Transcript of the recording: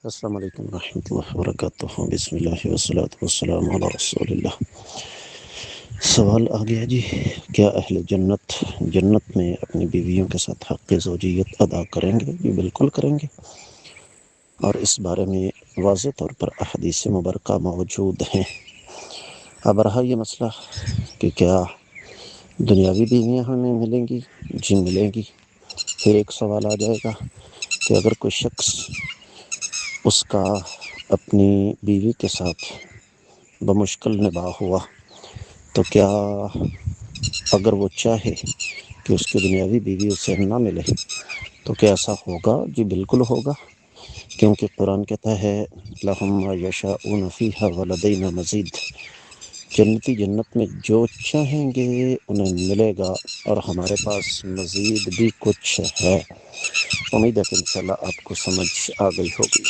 السلام علیکم ورحمۃ اللہ وبرکاتہ۔ بسم اللہ والصلاۃ والسلام علی رسول اللہ۔ سوال آ گیا جی، کیا اہل جنت میں اپنی بیویوں کے ساتھ حق زوجیت ادا کریں گے؟ جی بالکل کریں گے، اور اس بارے میں واضح طور پر احادیث مبارکہ موجود ہیں۔ اب رہا یہ مسئلہ کہ کیا دنیاوی بیویاں ہمیں ملیں گی؟ جی ملیں گی۔ پھر ایک سوال آ جائے گا کہ اگر کوئی شخص اس کا اپنی بیوی کے ساتھ بمشکل نباہ ہوا تو کیا اگر وہ چاہے کہ اس کی دنیاوی بیوی اسے نہ ملے تو کیا ایسا ہوگا؟ جی بالکل ہوگا، کیونکہ قرآن کہتا ہے لَهُم مَا يَشَاءُونَ فِيهَا وَلَدَيْنَا مَزِيدٌ، جنتی جنت میں جو چاہیں گے انہیں ملے گا، اور ہمارے پاس مزید بھی کچھ ہے۔ امید ہے کہ انشاءاللہ آپ کو سمجھ آ گئی ہوگی۔